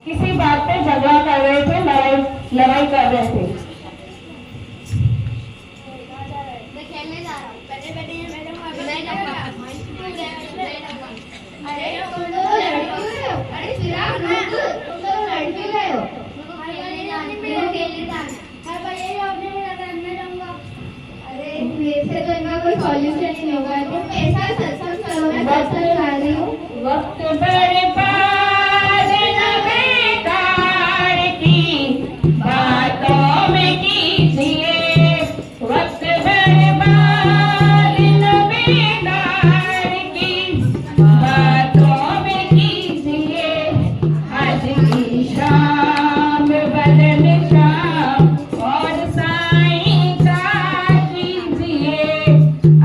किसी बात पे झगड़ा कर रहे थे, लड़ाई कर रहे थे। मैं खेलने जा रहा हूँ। अरे तुम लोग लड़की हो? अरे चिराग तुम लोग लड़की हो? खेलने जाना। हर बार यही ऑप्शन मिला था, मैं जाऊँगा। अरे वैसे तो इनका कोई सॉल्यूशन ही नहीं होगा। तुम ऐसा सत्संग करो, मैं सत्संग कर रही हूँ। वक्त बर्बाद न बेकार की बातों में कीजिए, वक्त बर्बाद न बेकार की बातों में कीजिए। आज की शाम बदल शाम और साईं का कीजिए।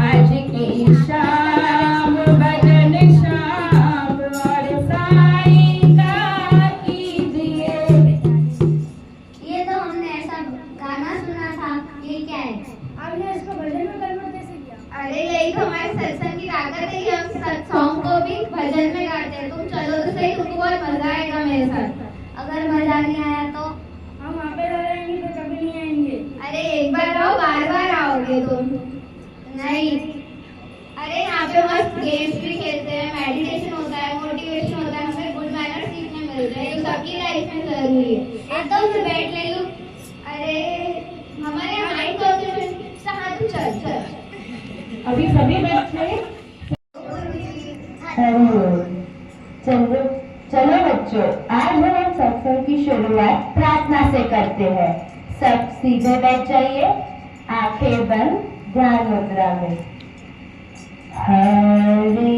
आज की शाम बदल शाम और साईं का कीजिए। ये तो हमने ऐसा गाना सुना था, ये क्या है? आपने इसको भजन में कन्वर्ट कैसे किया? अरे यही तो हमारे सत्संग की ताकत है कि हम सॉन्ग को भी भजन में गाते हैं। तुम चलो तो सही, तुमको बहुत मजा आएगा मेरे साथ। अगर मजा नहीं आया तो हम वहाँ पे रह रहेंगे तो कभी नहीं आएंगे। अरे एक बार आओ, बार बार आओगे तुम? नहीं। अरे यहाँ पे मस्त गेम्स भी खेलते हैं, मेडिटेशन होता है, मोटिवेशन होता है, हमें गुड मैनर सीखने मिलते हैं जो सबकी लाइफ में जरूरी है। एकदम से बैठ ले लो। अरे हमारे माइंड कॉन्सेंट्रेशन हाँ तुम चल चल। अभी सभी बच्चे चलो चलो बच्चों, आज हम सत्संग की शुरुआत प्रार्थना से करते हैं। सब सीधे बैठ जाइए, आंखें बंद, ध्यान मुद्रा में। हरि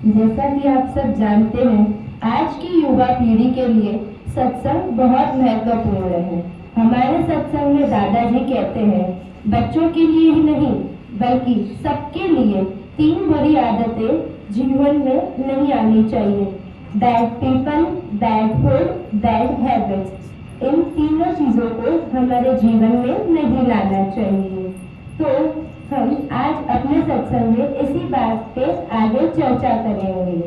जैसा कि आप सब जानते हैं, आज की युवा पीढ़ी के लिए सत्संग बहुत महत्वपूर्ण है। हमारे सत्संग में दादाजी कहते हैं, बच्चों के लिए ही नहीं बल्कि सबके लिए 3 बुरी आदतें जीवन में नहीं आनी चाहिए। Bad people, bad food, bad habits. इन तीनों चीजों को हमारे जीवन में नहीं लाना चाहिए। तो हम आज अपने सत्संग में इसी बात पे आगे चर्चा करेंगे।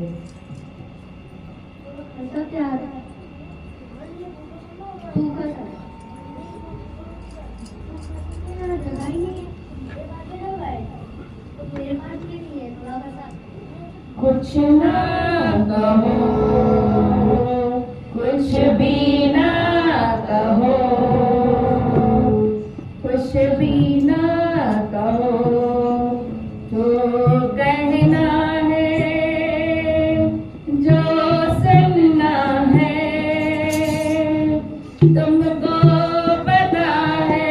कुछ ना कहो, कुछ भी ना कहो, कुछ भी ना कहो, जो कहना है, जो सुनना है, तुमको पता है,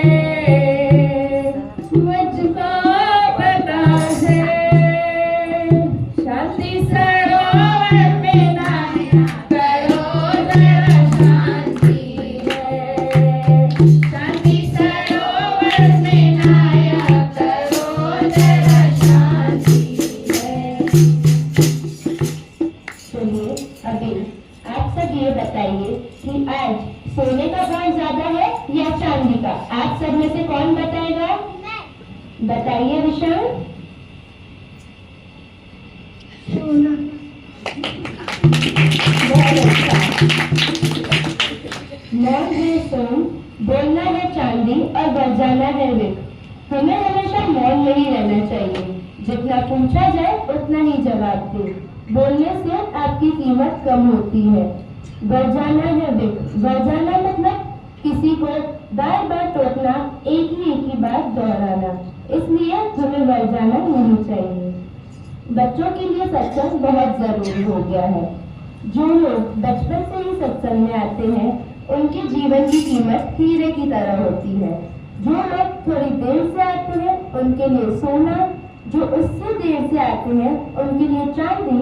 मुझको पता है। शांति सरोवर में नाया करो, जरा शांति है। शांति सरोवर में नाया करो, जरा शांति है। सुनिए, अभी आप सब ये बताइए कि आज सोने का भाव ज्यादा है या चांदी का? आप सब में से कौन बताएगा? बताइए विशाल। सोना। बहुत अच्छा। मौन है सोम, बोलना है चांदी और बजाना है विक। हमें हमेशा मौन नहीं रहना चाहिए। जितना पूछा जाए उतना ही जवाब दे। बोलने से आपकी कीमत कम होती है। बजाना है विक। बजाना मतलब किसी को बार बार टोकना, एक ही बात दोहराना। इसलिए हमें बजाना नहीं चाहिए। बच्चों के लिए सत्संग बहुत जरूरी हो गया है। जो लोग बचपन से ही सत्संग में आते हैं उनके जीवन की कीमत हीरे की तरह होती है। जो लोग थोड़ी देर से आते हैं उनके लिए सोना, जो उससे देर से आते हैं उनके लिए चांदी,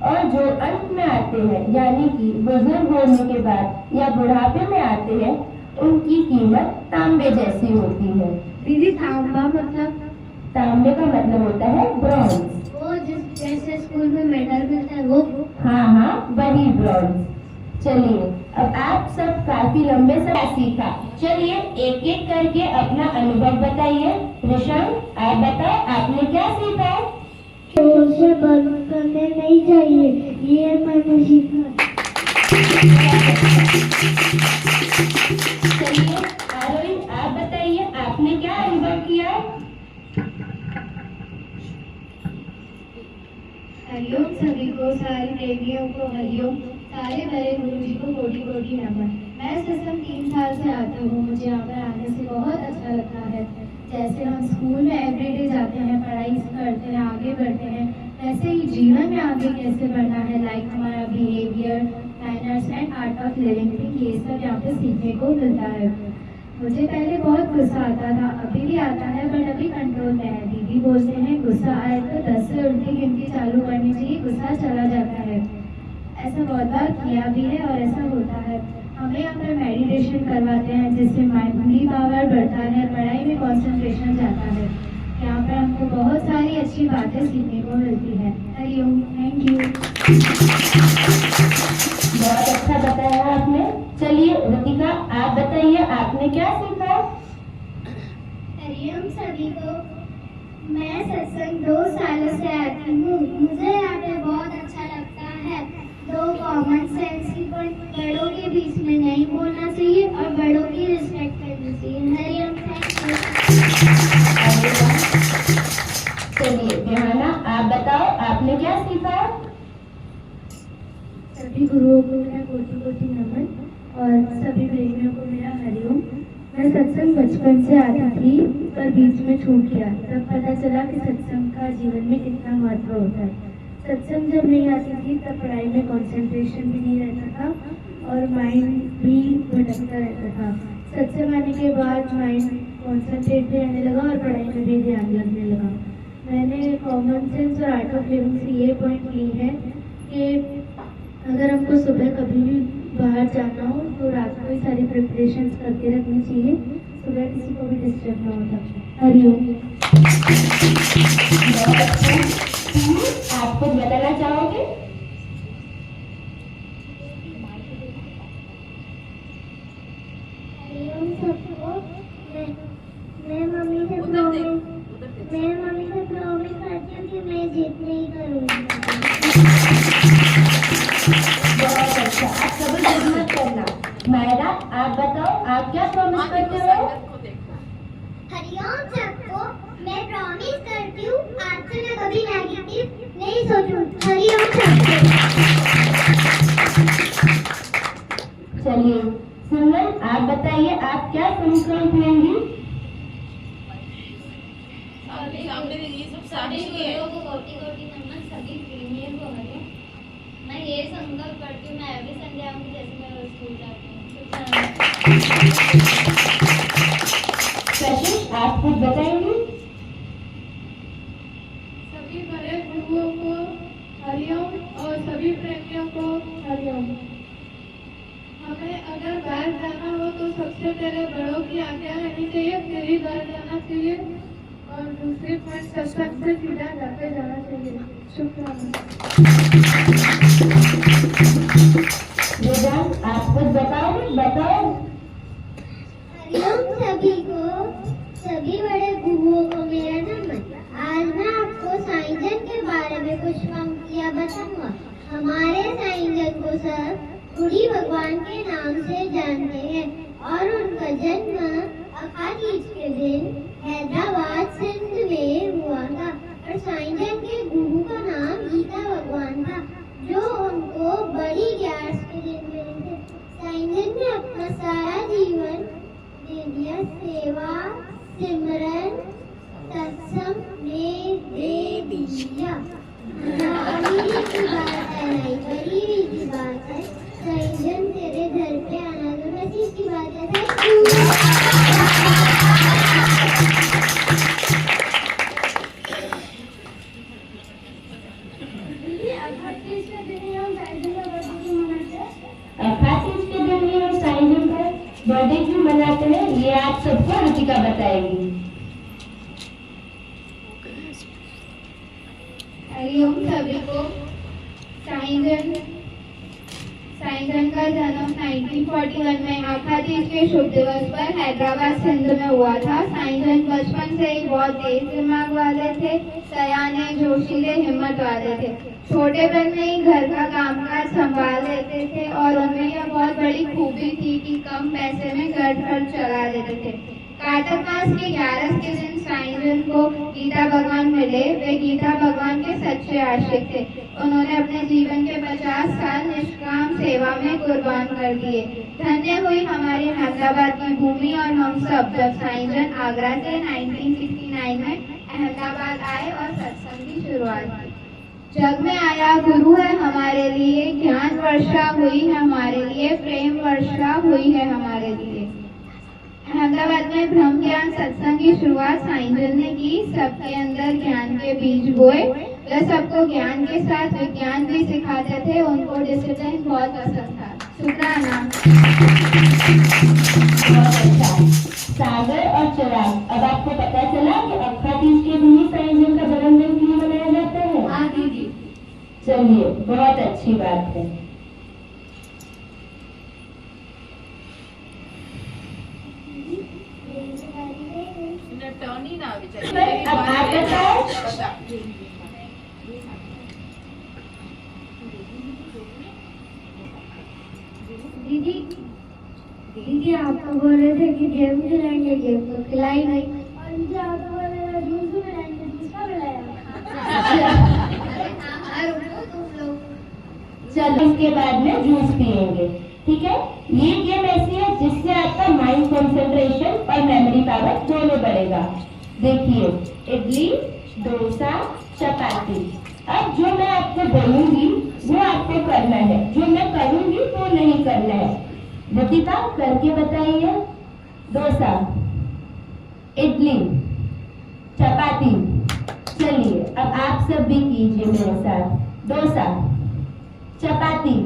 और जो अंत में आते हैं यानी कि बुजुर्ग होने के बाद या बुढ़ापे में आते हैं उनकी कीमत तांबे जैसी होती है। दीदी तांबा मतलब? तांबे का मतलब होता है ब्रॉन्ज। वो जैसे स्कूल में मेडल मिलता है वो? हाँ, वही ब्रॉन्ज। चलिए, अब आप सब काफी लंबे से सीखा। चलिए एक एक करके अपना अनुभव बताइए। ऋषभ, आप बताओ आपने क्या सीखा? उसे बंद करने नहीं चाहिए, ये मैंने सीखा। चलिए आरोही, आप बताइए आपने क्या अनुभव किया? हरिओम सभी को, सारी देवियों को हरिओम, सारे बड़े गुरु जी को कोटि कोटि नमन। मैं सत्संग 3 साल से आता हूँ। मुझे यहाँ पर आने से बहुत अच्छा लगता है। जैसे हम स्कूल में एवरीडे जाते हैं, पढ़ाई करते हैं, आगे बढ़ते हैं, वैसे ही जीवन में आगे कैसे बढ़ना है, लाइक हमारा behaviour, manners and art of living thing, ये सब यहाँ पे सीखने को मिलता है। मुझे पहले बहुत गुस्सा आता था, अभी भी आता है, बट अभी कंट्रोल में है। दीदी बोलते हैं गुस्सा आए तो 10 से उल्टी गिनती चालू करनी चाहिए, गुस्सा चला जाता है। ऐसा बहुत बार किया भी है और ऐसा होता है। हमें यहाँ पर मेडिटेशन करवाते हैं जिससे माइंड पावर बढ़ता है, पढ़ाई में कंसंट्रेशन जाता है। यहाँ पर हमको बहुत सारी अच्छी बातें सीखने को मिलती है। Hariom, thank you. बहुत अच्छा बताया आपने। चलिए ऋतिका, आप बताइए आपने क्या सीखा? हरिओम सभी को, मैं सत्संग 2 सालों से आती हूँ। मुझे यहाँ पे बहुत अच्छा लगता है। 2 कॉमन सेंस की पॉइंट, बड़ों के बीच में नहीं बोलना चाहिए और बड़ों की रिस्पेक्ट करनी चाहिए। Hariom, thank you. चलिए विहाना, आप बताओ आपने क्या सीखा? सभी गुरुओं को मेरा कोटि कोटि नमन और सभी प्रेमियों को मेरा हरिओम। मैं सत्संग बचपन से आती थी पर बीच में छूट गया। तब पता चला कि सत्संग का जीवन में कितना महत्व होता है। सत्संग जब नहीं आती थी तब पढ़ाई में कंसंट्रेशन भी नहीं रहता था और माइंड भी भटकता रहता था। सत्संग आने के बाद माइंड कॉन्सेंट्रेट भी रहने लगा और पढ़ाई में भी ध्यान लगने लगा। मैंने कॉमन सेंस और आर्ट ऑफ लिविंग से ये पॉइंट ली है कि अगर हमको सुबह कभी भी बाहर जाना हो तो रात को ही सारी प्रिपरेशंस करके रखनी चाहिए, सुबह किसी को भी डिस्टर्ब ना होता। हरिओम। आप कुछ बताना चाहोगे? हरिओम सबको, मैं मम्मी से प्रॉमिस करती हूँ कि मैं जिद नहीं करूँगी। बहुत अच्छा, आप कभी जिद मत करना। मायरा, आप बताओ आप क्या प्रॉमिस करते हो? हरिओम सबको, मैं प्रॉमिस करती हूँ आज से मैं कभी नेगेटिव नहीं सोचूंगी। हरिओम सबको। चलिए सिमरन, आप बताइए आप क्या संकल्प लेंगी? सभी गुरुओं को कोटि कोटि नमन, सभी प्रेमियों को हरिओम। मैं ये संकल्प करती हूँ मैं एवरी संडे आऊंगी जैसे मैं रोज स्कूल जाती हूँ। कशिश, आप कुछ बताएंगे? सभी बड़े गुरुओं को हरिओम और सभी प्रेमियों को हरिओम। हमें अगर बाहर जाना हो तो सबसे पहले बड़ों की आज्ञा लेनी चाहिए, फिर ही बाहर जाना चाहिए और दूसरी पॉइंट सत्संग से सीधा जाते जाना चाहिए। शुक्रिया। वेदांत, आप कुछ बताओगे? बताओ। हरिओम सभी को, सभी बड़े गुरुओं को मेरा नमन। आज मैं आपको साईं जन के बारे में कुछ पंक्तियाँ बताऊंगा। हमारे साईं जन को सब गुड़ी भगवान के नाम से जानते हैं। और उनका जन्म अखातीज के दिन हैदराबाद सिंध में हुआ था। और साईं जन के गुरु का नाम गीता भगवान था, जो उनको बड़ी ग्यारस के दिन मिले थे। साईं जन ने अपना सारा जीवन दे दिया सेवा सिमरन सत्संग में दे दिया। बड़ी की बात है, नहीं बड़ी की बात है। साईं जन तेरे घर पे आना तो नसीब की बात है। अखातीज के दिन ही हम साईं जन का बर्थडे क्यों मनाते हैं, ये आप सबको रुचिका बताएगी। हरिओम सभी को। साईं जन का जन्म 1941 में अखातीज के शुभ दिवस पर हैदराबाद सिंध में हुआ था। साईं जन बचपन से ही बहुत तेज दिमाग वाले थे, सयाने जोशीले हिम्मत वाले थे। छोटेपन में ही घर का कामकाज संभाल लेते थे और उनमें यह बहुत बड़ी खूबी थी कि कम पैसे में घर खर्च चला लेते थे। कार्तिक मास के 11 के दिन साईं जन को गीता भगवान मिले। वे गीता भगवान के सच्चे आशिक थे। उन्होंने अपने जीवन के 50 साल निष्काम सेवा में कुर्बान कर दिए। धन्य हुई हमारी अहमदाबाद की भूमि और हम सब, जब साईं जन आगरा से 1969 में अहमदाबाद आए और सत्संग की शुरुआत की। जग में आया गुरु है हमारे लिए, ज्ञान वर्षा हुई है हमारे लिए, प्रेम वर्षा हुई है हमारे लिए। अहमदाबाद में ब्रह्म ज्ञान सत्संग की शुरुआत साईं जन ने की। सबके अंदर ज्ञान के बीज बोए। वे सबको ज्ञान के साथ विज्ञान भी सिखाते थे। उनको डिसिप्लिन बहुत पसंद था। शुक्राना। बहुत अच्छा। सागर और चिराग, अब आपको पता चला कि अखातीज के दिन ही साईं जन का जन्मदिन क्यों मनाया जाता है? हाँ दीदी। चलिए, बहुत अच्छी बात है। अब आप बताओ। दीदी आप तो बोल रहे थे कि गेम खिलाएंगे, गेम तो खिलाई नहीं। और मुझे आप तो बोल रहे थे जूस भी पिलाएंगे, जूस का पिलाया। चलो, इसके बाद में जूस पियेंगे, ठीक है। ये गेम ऐसी है जिससे आपका माइंड कंसंट्रेशन और मेमोरी पावर दोनों बढ़ेगा। देखिए, इडली, डोसा, चपाती। अब जो मैं आपको बोलूंगी वो आपको करना है, जो मैं करूंगी वो नहीं करना है। रितिका, करके बताइए। डोसा, इडली, चपाती। चलिए, अब आप सब भी कीजिए मेरे साथ। Dosa, chapati,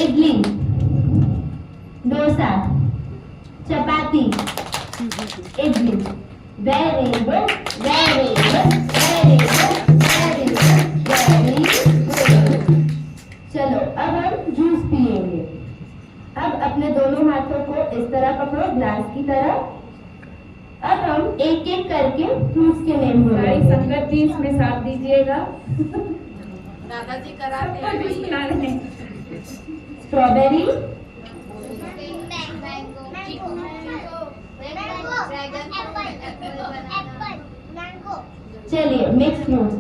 idli, dosa, chapati, idli. Very good, very good, very good, very good, very good. चलो, अब हम जूस पिएंगे। अब अपने दोनों हाथों को इस तरह पकड़ो, ग्लास की तरह। अब हम एक एक करके फ्रूट्स के नेम बोलेंगे। संगत जी इसमें साथ दीजिएगा। दादाजी कराते हैं। स्ट्रॉबेरी, चलिए मिक्स फ्रूट्स।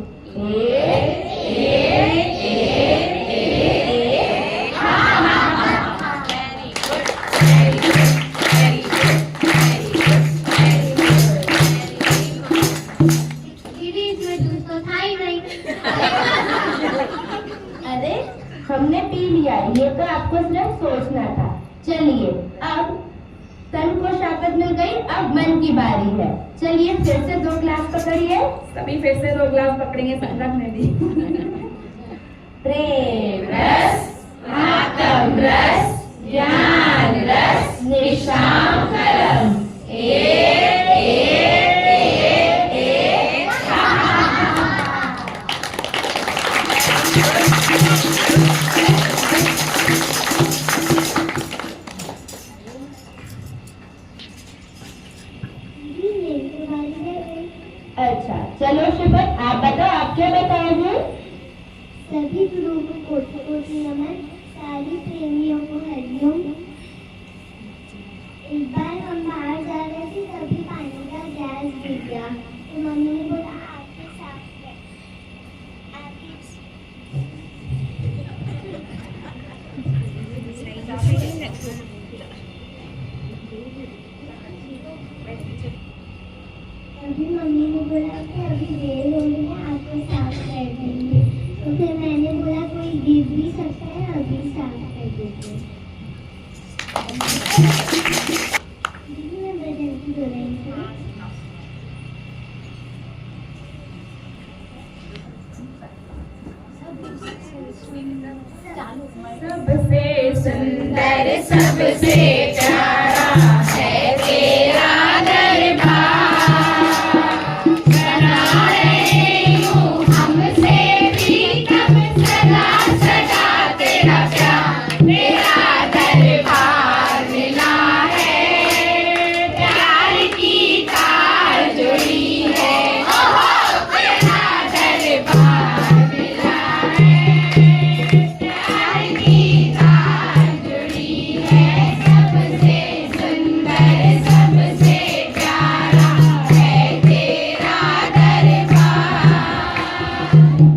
अरे हमने पी लिया, ये तो आपको सिर्फ सोचना था। चलिए, अब तन को ताकत मिल गई, अब मन की बारी है। चलिए, फिर से 2 ग्लास पकड़िए। सभी फिर से 2 ग्लास पकड़ेंगे, संगत में भी। प्रेम रस, आत्म रस, ज्ञान रस, निष्काम कर्म। अच्छा, चलो शिवक, आप बताओ, आप क्या बताओगे? सभी गुरुओं को कोटि कोटि नमन, सारी प्रेमियों को हरिओम। अभी मम्मी ने बोला कि अभी देर हो रही है, आपको साफ कर देंगे, तो फिर मैंने बोला कोई गिर भी सकता है, अभी साफ कर देते हैं। दीदी मैं बदलती हो रही हूँ। सबसे सुंदर सबसे प्यारा है तेरा दरबार, बना रहे यूं हमसे प्रीतम सदा सदा तेरा प्यार, तेरा दरबार मिला है, प्यार की तार जुड़ी है, ओहो तेरा दरबार मिला है, प्यार की तार जुड़ी है, सबसे सुंदर सबसे प्यारा है तेरा दरबार,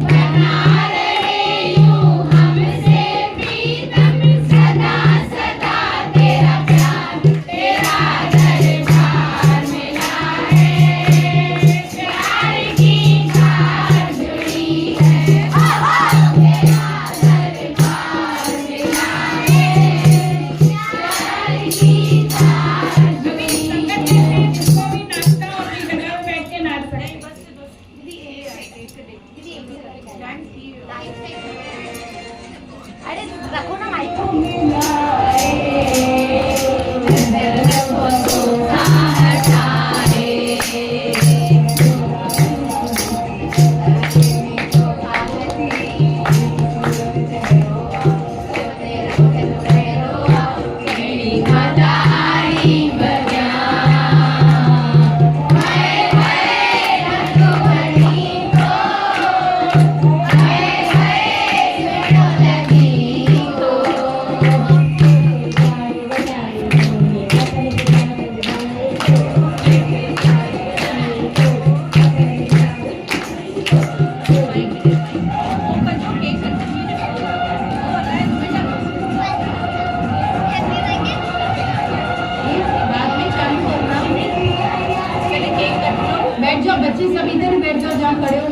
बना रहे यूं हमसे प्रीतम सदा सदा तेरा प्यार, तेरा दरबार मिला है, प्यार की तार जुड़ी है, ओहो तेरा दरबार मिला है, प्यार की तार जुड़ी है। जिसको भी नाचता हो अपनी जगह पे बैठ के नाच सकते अरे रखो ना माइक। बैठ जाओ बच्चे, सब इधर बैठ जाओ जहाँ खड़े हो।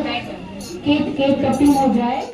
केक कटिंग हो जाए।